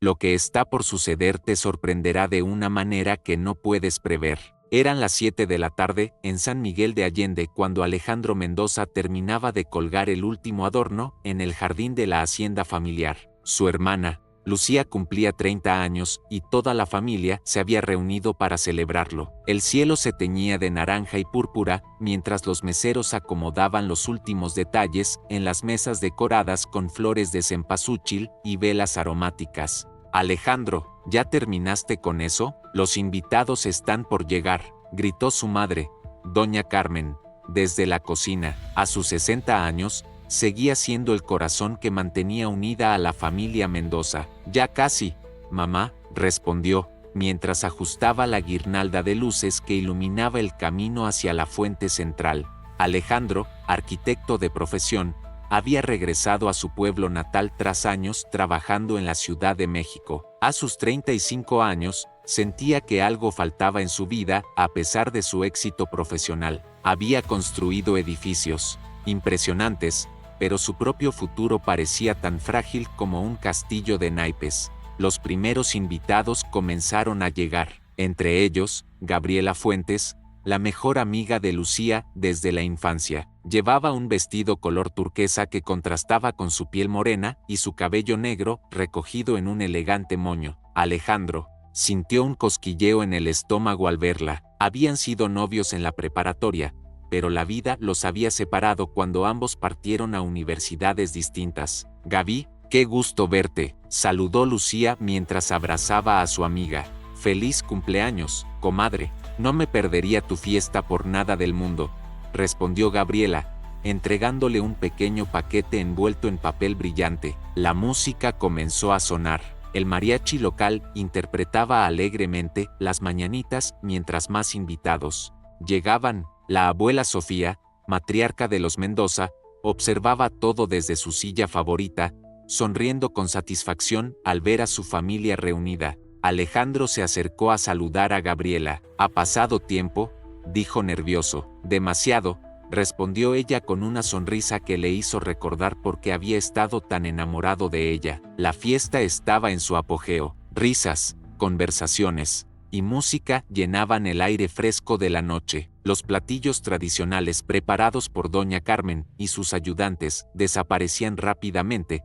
Lo que está por suceder te sorprenderá de una manera que no puedes prever. Eran las 7 de la tarde, en San Miguel de Allende, cuando Alejandro Mendoza terminaba de colgar el último adorno en el jardín de la hacienda familiar. Su hermana, Lucía, cumplía 30 años y toda la familia se había reunido para celebrarlo. El cielo se teñía de naranja y púrpura, mientras los meseros acomodaban los últimos detalles en las mesas decoradas con flores de cempasúchil y velas aromáticas. «Alejandro, ¿ya terminaste con eso? Los invitados están por llegar», gritó su madre, doña Carmen, desde la cocina. A sus 60 años, seguía siendo el corazón que mantenía unida a la familia Mendoza. «Ya casi, mamá», respondió, mientras ajustaba la guirnalda de luces que iluminaba el camino hacia la fuente central. Alejandro, arquitecto de profesión, había regresado a su pueblo natal tras años trabajando en la Ciudad de México. A sus 35 años, sentía que algo faltaba en su vida a pesar de su éxito profesional. Había construido edificios impresionantes, pero su propio futuro parecía tan frágil como un castillo de naipes. Los primeros invitados comenzaron a llegar, entre ellos, Gabriela Fuentes, la mejor amiga de Lucía desde la infancia. Llevaba un vestido color turquesa que contrastaba con su piel morena y su cabello negro recogido en un elegante moño. Alejandro sintió un cosquilleo en el estómago al verla. Habían sido novios en la preparatoria, pero la vida los había separado cuando ambos partieron a universidades distintas. «Gaby, qué gusto verte», saludó Lucía mientras abrazaba a su amiga. «Feliz cumpleaños, comadre. No me perdería tu fiesta por nada del mundo», respondió Gabriela, entregándole un pequeño paquete envuelto en papel brillante. La música comenzó a sonar. El mariachi local interpretaba alegremente las mañanitas mientras más invitados llegaban. La abuela Sofía, matriarca de los Mendoza, observaba todo desde su silla favorita, sonriendo con satisfacción al ver a su familia reunida. Alejandro se acercó a saludar a Gabriela. «¿Ha pasado tiempo?», dijo nervioso. «Demasiado», respondió ella con una sonrisa que le hizo recordar por qué había estado tan enamorado de ella. La fiesta estaba en su apogeo. Risas, conversaciones y música llenaban el aire fresco de la noche. Los platillos tradicionales preparados por doña Carmen y sus ayudantes desaparecían rápidamente: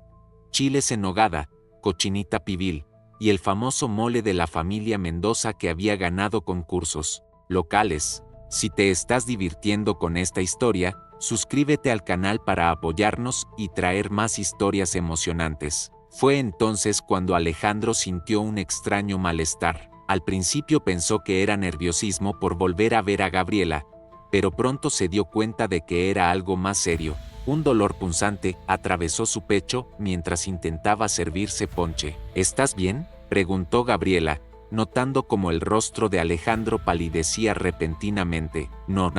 chiles en nogada, cochinita pibil y el famoso mole de la familia Mendoza que había ganado concursos locales. Si te estás divirtiendo con esta historia, suscríbete al canal para apoyarnos y traer más historias emocionantes. Fue entonces cuando Alejandro sintió un extraño malestar. Al principio pensó que era nerviosismo por volver a ver a Gabriela, pero pronto se dio cuenta de que era algo más serio. Un dolor punzante atravesó su pecho mientras intentaba servirse ponche. «¿Estás bien?», preguntó Gabriela, notando cómo el rostro de Alejandro palidecía repentinamente. No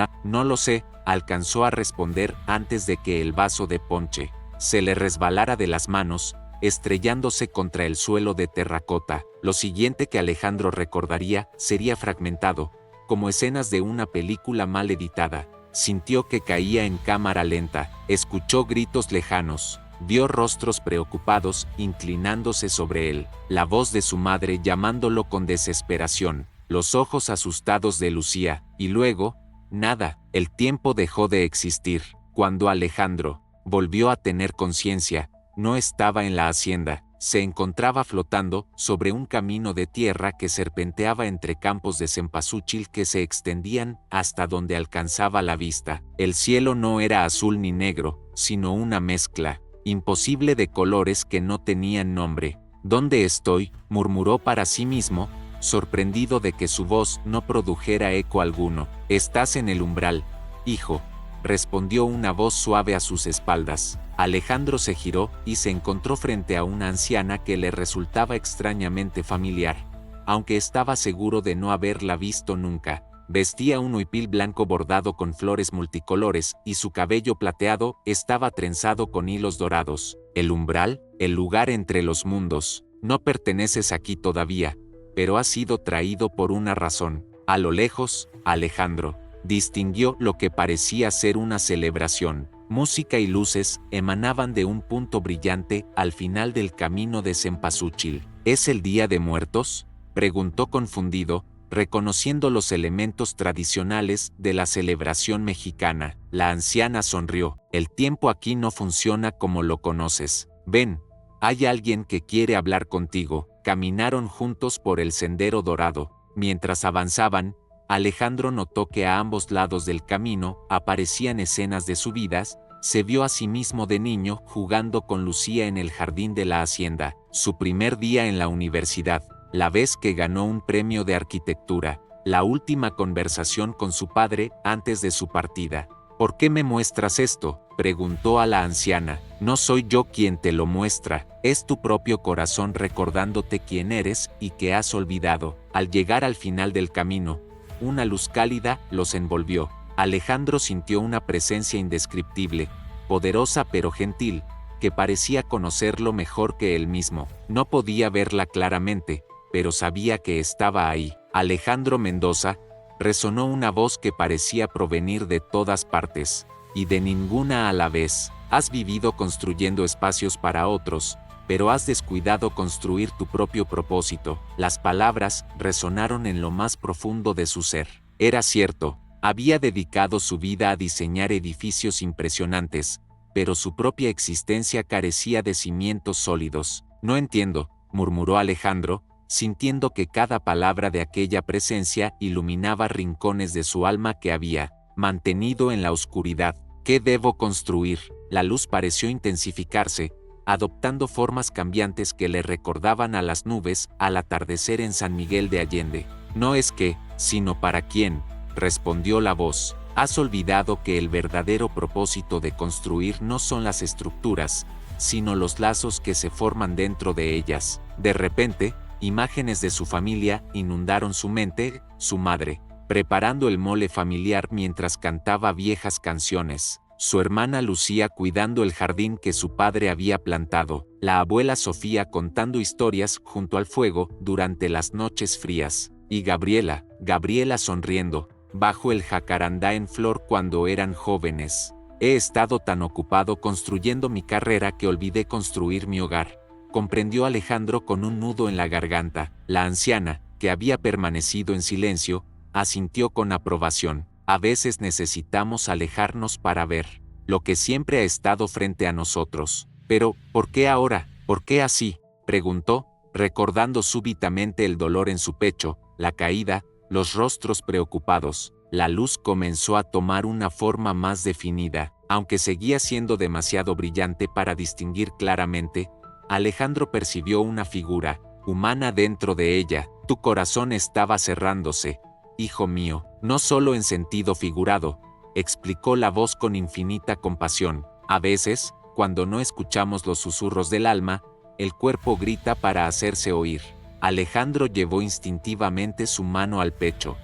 lo sé», alcanzó a responder antes de que el vaso de ponche se le resbalara de las manos, estrellándose contra el suelo de terracota. Lo siguiente que Alejandro recordaría sería fragmentado, como escenas de una película mal editada. Sintió que caía en cámara lenta, escuchó gritos lejanos, vio rostros preocupados inclinándose sobre él, la voz de su madre llamándolo con desesperación, los ojos asustados de Lucía, y luego, nada. El tiempo dejó de existir. Cuando Alejandro volvió a tener conciencia, no estaba en la hacienda, se encontraba flotando sobre un camino de tierra que serpenteaba entre campos de cempasúchil que se extendían hasta donde alcanzaba la vista. El cielo no era azul ni negro, sino una mezcla imposible de colores que no tenían nombre. «¿Dónde estoy?», murmuró para sí mismo, sorprendido de que su voz no produjera eco alguno. «Estás en el umbral, hijo», respondió una voz suave a sus espaldas. Alejandro se giró y se encontró frente a una anciana que le resultaba extrañamente familiar, aunque estaba seguro de no haberla visto nunca. Vestía un huipil blanco bordado con flores multicolores y su cabello plateado estaba trenzado con hilos dorados. «El umbral, el lugar entre los mundos. No perteneces aquí todavía, pero has sido traído por una razón». A lo lejos, Alejandro distinguió lo que parecía ser una celebración. Música y luces emanaban de un punto brillante al final del camino de cempasúchil. ¿Es el Día de Muertos?, preguntó confundido, reconociendo los elementos tradicionales de la celebración mexicana. La anciana sonrió. El tiempo aquí no funciona como lo conoces. Ven, hay alguien que quiere hablar contigo. Caminaron juntos por el sendero dorado. Mientras avanzaban, Alejandro notó que a ambos lados del camino aparecían escenas de su vida. Se vio a sí mismo de niño jugando con Lucía en el jardín de la hacienda, su primer día en la universidad, la vez que ganó un premio de arquitectura, la última conversación con su padre antes de su partida. ¿Por qué me muestras esto?, preguntó a la anciana. No soy yo quien te lo muestra, es tu propio corazón recordándote quién eres y que has olvidado. Al llegar al final del camino, una luz cálida los envolvió. Alejandro sintió una presencia indescriptible, poderosa pero gentil, que parecía conocerlo mejor que él mismo. No podía verla claramente, pero sabía que estaba ahí. Alejandro Mendoza, resonó una voz que parecía provenir de todas partes, y de ninguna a la vez. Has vivido construyendo espacios para otros, pero has descuidado construir tu propio propósito. Las palabras resonaron en lo más profundo de su ser. Era cierto. Había dedicado su vida a diseñar edificios impresionantes, pero su propia existencia carecía de cimientos sólidos. No entiendo, murmuró Alejandro, sintiendo que cada palabra de aquella presencia iluminaba rincones de su alma que había mantenido en la oscuridad. ¿Qué debo construir? La luz pareció intensificarse, adoptando formas cambiantes que le recordaban a las nubes al atardecer en San Miguel de Allende. No es qué, sino para quién, respondió la voz. Has olvidado que el verdadero propósito de construir no son las estructuras, sino los lazos que se forman dentro de ellas. De repente, imágenes de su familia inundaron su mente, su madre, preparando el mole familiar mientras cantaba viejas canciones, su hermana Lucía cuidando el jardín que su padre había plantado, la abuela Sofía contando historias junto al fuego durante las noches frías, y Gabriela sonriendo, bajo el jacarandá en flor cuando eran jóvenes. He estado tan ocupado construyendo mi carrera que olvidé construir mi hogar, comprendió Alejandro con un nudo en la garganta. La anciana, que había permanecido en silencio, asintió con aprobación. A veces necesitamos alejarnos para ver lo que siempre ha estado frente a nosotros. Pero, ¿por qué ahora? ¿Por qué así?, preguntó, recordando súbitamente el dolor en su pecho, la caída, los rostros preocupados. La luz comenzó a tomar una forma más definida, aunque seguía siendo demasiado brillante para distinguir claramente. Alejandro percibió una figura humana dentro de ella. Tu corazón estaba cerrándose, hijo mío, no solo en sentido figurado, explicó la voz con infinita compasión. A veces, cuando no escuchamos los susurros del alma, el cuerpo grita para hacerse oír. Alejandro llevó instintivamente su mano al pecho.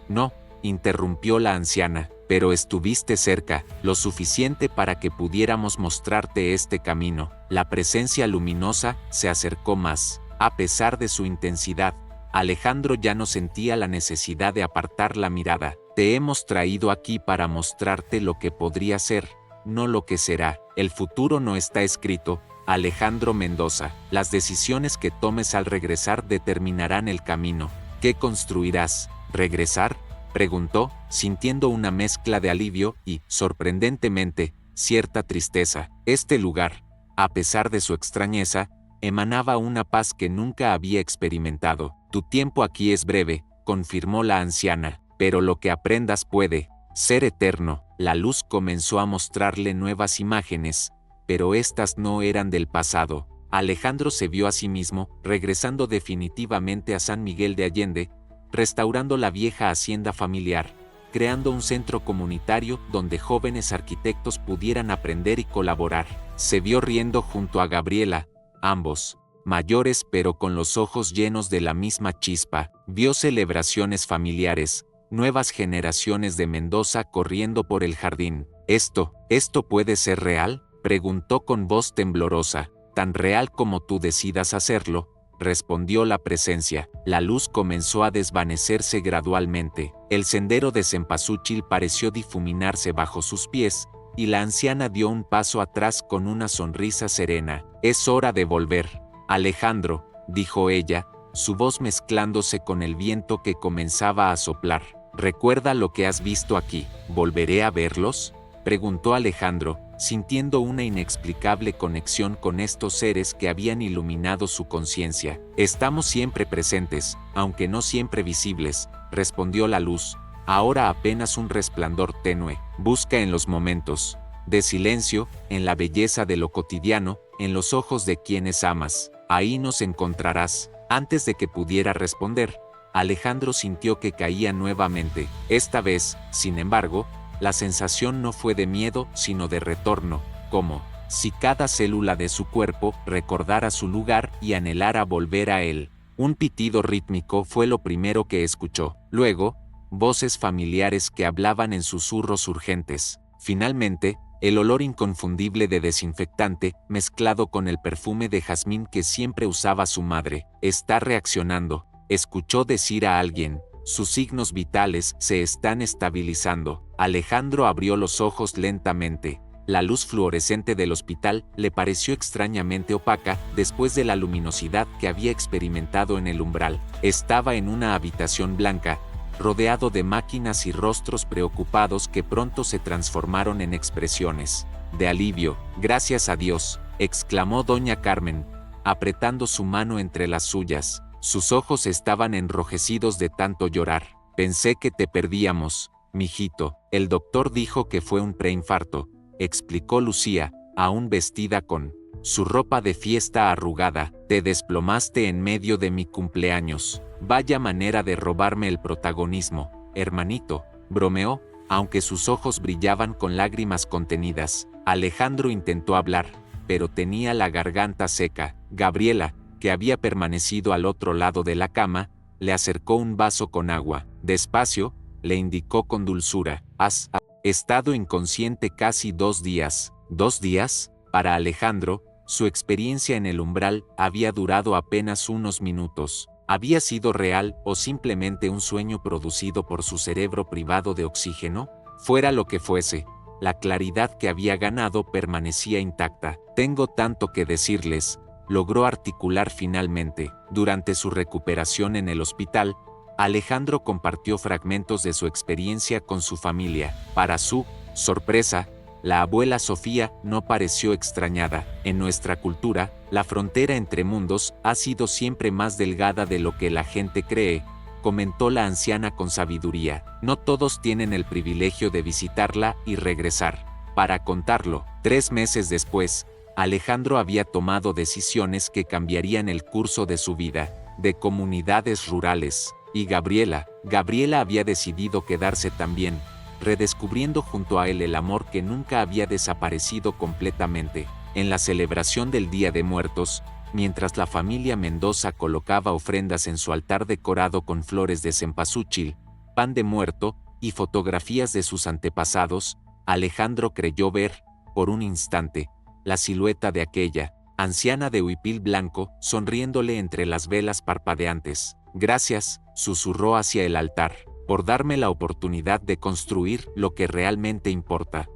No, interrumpió la anciana, pero estuviste cerca, lo suficiente para que pudiéramos mostrarte este camino. La presencia luminosa se acercó más. A pesar de su intensidad, Alejandro ya no sentía la necesidad de apartar la mirada. Te hemos traído aquí para mostrarte lo que podría ser, no lo que será. El futuro no está escrito, Alejandro Mendoza. Las decisiones que tomes al regresar determinarán el camino. ¿Qué construirás? ¿Regresar?, preguntó, sintiendo una mezcla de alivio y, sorprendentemente, cierta tristeza. Este lugar, a pesar de su extrañeza, emanaba una paz que nunca había experimentado. Tu tiempo aquí es breve, confirmó la anciana, pero lo que aprendas puede ser eterno. La luz comenzó a mostrarle nuevas imágenes, pero estas no eran del pasado. Alejandro se vio a sí mismo, regresando definitivamente a San Miguel de Allende, restaurando la vieja hacienda familiar, creando un centro comunitario donde jóvenes arquitectos pudieran aprender y colaborar. Se vio riendo junto a Gabriela, ambos, mayores pero con los ojos llenos de la misma chispa. Vio celebraciones familiares, nuevas generaciones de Mendoza corriendo por el jardín. ¿Esto puede ser real?, preguntó con voz temblorosa. Tan real como tú decidas hacerlo, respondió la presencia. La luz comenzó a desvanecerse gradualmente. El sendero de cempasúchil pareció difuminarse bajo sus pies, y la anciana dio un paso atrás con una sonrisa serena. Es hora de volver. Alejandro, dijo ella, su voz mezclándose con el viento que comenzaba a soplar. ¿Recuerda lo que has visto aquí? ¿Volveré a verlos?, preguntó Alejandro, sintiendo una inexplicable conexión con estos seres que habían iluminado su conciencia. Estamos siempre presentes, aunque no siempre visibles, respondió la luz, ahora apenas un resplandor tenue. Busca en los momentos de silencio, en la belleza de lo cotidiano, en los ojos de quienes amas. Ahí nos encontrarás. Antes de que pudiera responder, Alejandro sintió que caía nuevamente. Esta vez, sin embargo, la sensación no fue de miedo, sino de retorno, como si cada célula de su cuerpo recordara su lugar y anhelara volver a él. Un pitido rítmico fue lo primero que escuchó. Luego, voces familiares que hablaban en susurros urgentes. Finalmente, el olor inconfundible de desinfectante, mezclado con el perfume de jazmín que siempre usaba su madre. Está reaccionando, escuchó decir a alguien. Sus signos vitales se están estabilizando. Alejandro abrió los ojos lentamente. La luz fluorescente del hospital le pareció extrañamente opaca después de la luminosidad que había experimentado en el umbral. Estaba en una habitación blanca, rodeado de máquinas y rostros preocupados que pronto se transformaron en expresiones de alivio. Gracias a Dios, exclamó doña Carmen, apretando su mano entre las suyas. Sus ojos estaban enrojecidos de tanto llorar. Pensé que te perdíamos, mijito. El doctor dijo que fue un preinfarto, explicó Lucía, aún vestida con su ropa de fiesta arrugada. Te desplomaste en medio de mi cumpleaños. Vaya manera de robarme el protagonismo, hermanito, bromeó, aunque sus ojos brillaban con lágrimas contenidas. Alejandro intentó hablar, pero tenía la garganta seca. Gabriela, que había permanecido al otro lado de la cama, le acercó un vaso con agua. Despacio, le indicó con dulzura. Has estado inconsciente casi 2 días. ¿2 días? Para Alejandro, su experiencia en el umbral había durado apenas unos minutos. ¿Había sido real o simplemente un sueño producido por su cerebro privado de oxígeno? Fuera lo que fuese, la claridad que había ganado permanecía intacta. Tengo tanto que decirles, logró articular finalmente. Durante su recuperación en el hospital, Alejandro compartió fragmentos de su experiencia con su familia. Para su sorpresa, la abuela Sofía no pareció extrañada. En nuestra cultura, la frontera entre mundos ha sido siempre más delgada de lo que la gente cree, comentó la anciana con sabiduría. No todos tienen el privilegio de visitarla y regresar. Para contarlo, 3 meses después, Alejandro había tomado decisiones que cambiarían el curso de su vida, de comunidades rurales, y Gabriela había decidido quedarse también, redescubriendo junto a él el amor que nunca había desaparecido completamente. En la celebración del Día de Muertos, mientras la familia Mendoza colocaba ofrendas en su altar decorado con flores de cempasúchil, pan de muerto y fotografías de sus antepasados, Alejandro creyó ver, por un instante, la silueta de aquella anciana de huipil blanco, sonriéndole entre las velas parpadeantes. Gracias, susurró hacia el altar, por darme la oportunidad de construir lo que realmente importa.